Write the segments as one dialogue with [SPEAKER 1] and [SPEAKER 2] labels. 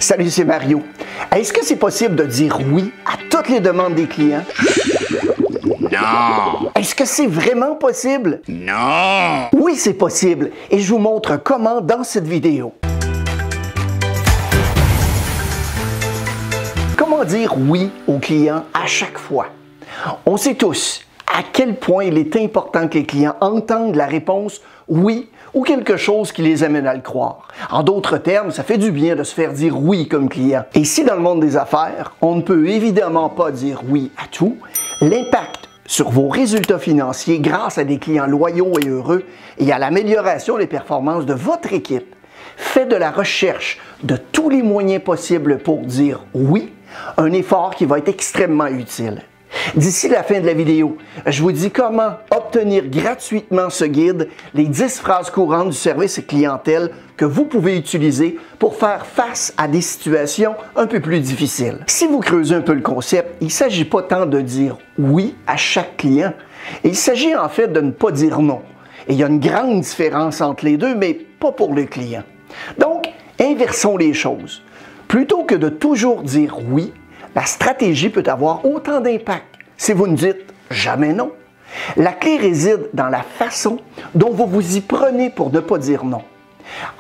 [SPEAKER 1] Salut, c'est Mario. Est-ce que c'est possible de dire oui à toutes les demandes des clients?
[SPEAKER 2] Non!
[SPEAKER 1] Est-ce que c'est vraiment possible?
[SPEAKER 2] Non!
[SPEAKER 1] Oui, c'est possible et je vous montre comment dans cette vidéo. Comment dire oui aux clients à chaque fois? On sait tous à quel point il est important que les clients entendent la réponse oui ou quelque chose qui les amène à le croire. En d'autres termes, ça fait du bien de se faire dire oui comme client. Et si dans le monde des affaires, on ne peut évidemment pas dire oui à tout, l'impact sur vos résultats financiers grâce à des clients loyaux et heureux et à l'amélioration des performances de votre équipe fait de la recherche de tous les moyens possibles pour dire oui un effort qui va être extrêmement utile. D'ici la fin de la vidéo, je vous dis comment obtenir gratuitement ce guide, les 10 phrases courantes du service clientèle que vous pouvez utiliser pour faire face à des situations un peu plus difficiles. Si vous creusez un peu le concept, il ne s'agit pas tant de dire oui à chaque client, il s'agit en fait de ne pas dire non. Et il y a une grande différence entre les deux, mais pas pour le client. Donc, inversons les choses. Plutôt que de toujours dire oui, la stratégie peut avoir autant d'impact si vous ne dites jamais non. La clé réside dans la façon dont vous vous y prenez pour ne pas dire non.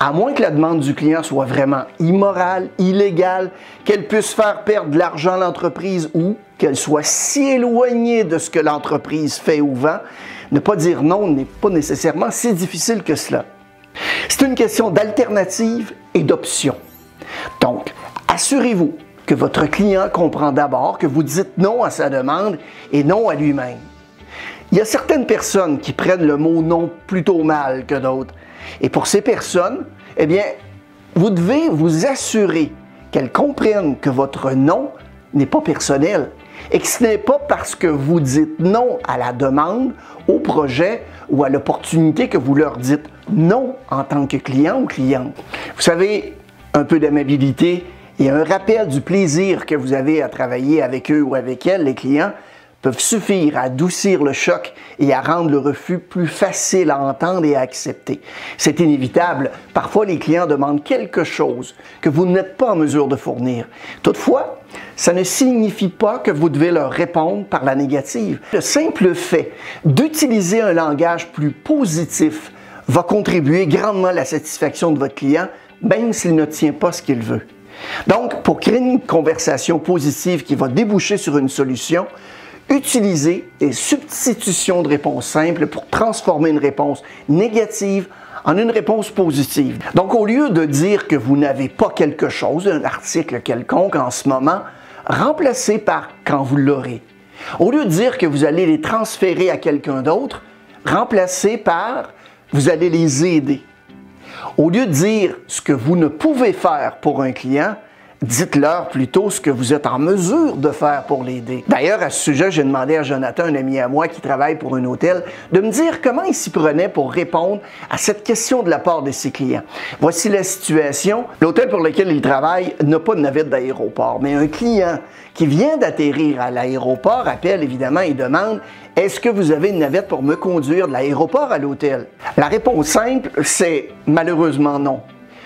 [SPEAKER 1] À moins que la demande du client soit vraiment immorale, illégale, qu'elle puisse faire perdre de l'argent à l'entreprise ou qu'elle soit si éloignée de ce que l'entreprise fait ou vend, ne pas dire non n'est pas nécessairement si difficile que cela. C'est une question d'alternative et d'option. Donc, assurez-vous que votre client comprend d'abord que vous dites non à sa demande et non à lui-même. Il y a certaines personnes qui prennent le mot non plutôt mal que d'autres. Et pour ces personnes, eh bien, vous devez vous assurer qu'elles comprennent que votre non n'est pas personnel et que ce n'est pas parce que vous dites non à la demande, au projet ou à l'opportunité que vous leur dites non en tant que client ou cliente. Vous savez, un peu d'amabilité et un rappel du plaisir que vous avez à travailler avec eux ou avec elles, les clients, peuvent suffire à adoucir le choc et à rendre le refus plus facile à entendre et à accepter. C'est inévitable. Parfois, les clients demandent quelque chose que vous n'êtes pas en mesure de fournir. Toutefois, ça ne signifie pas que vous devez leur répondre par la négative. Le simple fait d'utiliser un langage plus positif va contribuer grandement à la satisfaction de votre client, même s'il ne tient pas ce qu'il veut. Donc, pour créer une conversation positive qui va déboucher sur une solution, utilisez des substitutions de réponses simples pour transformer une réponse négative en une réponse positive. Donc, au lieu de dire que vous n'avez pas quelque chose, un article quelconque en ce moment, remplacez par « quand vous l'aurez ». Au lieu de dire que vous allez les transférer à quelqu'un d'autre, remplacez par « vous allez les aider ». Au lieu de dire ce que vous ne pouvez faire pour un client, dites-leur plutôt ce que vous êtes en mesure de faire pour l'aider. D'ailleurs, à ce sujet, j'ai demandé à Jonathan, un ami à moi qui travaille pour un hôtel, de me dire comment il s'y prenait pour répondre à cette question de la part de ses clients. Voici la situation. L'hôtel pour lequel il travaille n'a pas de navette d'aéroport, mais un client qui vient d'atterrir à l'aéroport appelle évidemment et demande « Est-ce que vous avez une navette pour me conduire de l'aéroport à l'hôtel? » La réponse simple, c'est malheureusement non.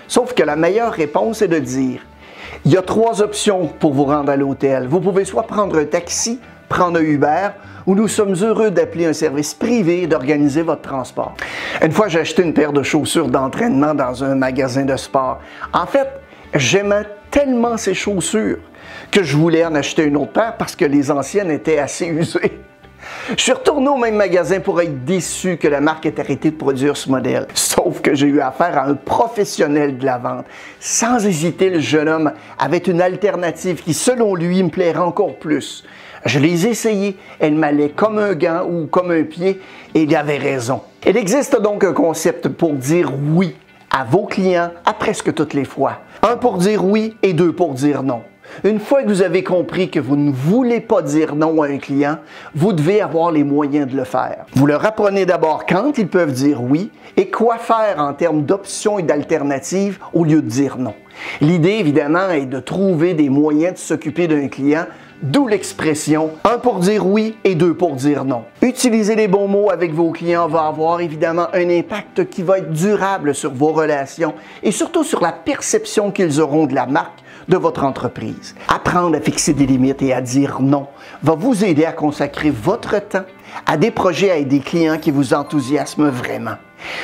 [SPEAKER 1] Sauf que la meilleure réponse est de dire « Il y a 3 options pour vous rendre à l'hôtel. Vous pouvez soit prendre un taxi, prendre un Uber, ou nous sommes heureux d'appeler un service privé et d'organiser votre transport. » Une fois, j'ai acheté une paire de chaussures d'entraînement dans un magasin de sport. En fait, j'aimais tellement ces chaussures que je voulais en acheter une autre paire parce que les anciennes étaient assez usées. Je suis retourné au même magasin pour être déçu que la marque ait arrêté de produire ce modèle. Sauf que j'ai eu affaire à un professionnel de la vente. Sans hésiter, le jeune homme avait une alternative qui, selon lui, me plairait encore plus. Je les ai essayées. Elles m'allaient comme un gant ou comme un pied et il avait raison. Il existe donc un concept pour dire oui à vos clients à presque toutes les fois. 1 pour dire oui et 2 pour dire non. Une fois que vous avez compris que vous ne voulez pas dire non à un client, vous devez avoir les moyens de le faire. Vous leur apprenez d'abord quand ils peuvent dire oui et quoi faire en termes d'options et d'alternatives au lieu de dire non. L'idée, évidemment, est de trouver des moyens de s'occuper d'un client, d'où l'expression « 1 pour dire oui et 2 pour dire non ». Utiliser les bons mots avec vos clients va avoir évidemment un impact qui va être durable sur vos relations et surtout sur la perception qu'ils auront de la marque, de votre entreprise. Apprendre à fixer des limites et à dire non va vous aider à consacrer votre temps à des projets avec des clients qui vous enthousiasment vraiment.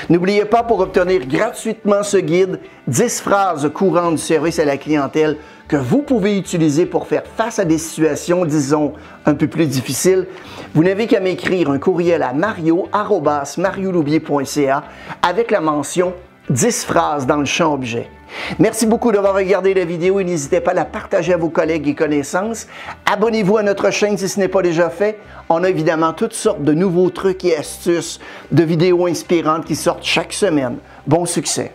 [SPEAKER 1] N'oubliez pas, pour obtenir gratuitement ce guide, 10 phrases courantes du service à la clientèle que vous pouvez utiliser pour faire face à des situations, disons, un peu plus difficiles, vous n'avez qu'à m'écrire un courriel à mario@marioloubier.ca avec la mention 10 phrases dans le champ objet. Merci beaucoup d'avoir regardé la vidéo et n'hésitez pas à la partager à vos collègues et connaissances. Abonnez-vous à notre chaîne si ce n'est pas déjà fait. On a évidemment toutes sortes de nouveaux trucs et astuces, de vidéos inspirantes qui sortent chaque semaine. Bon succès!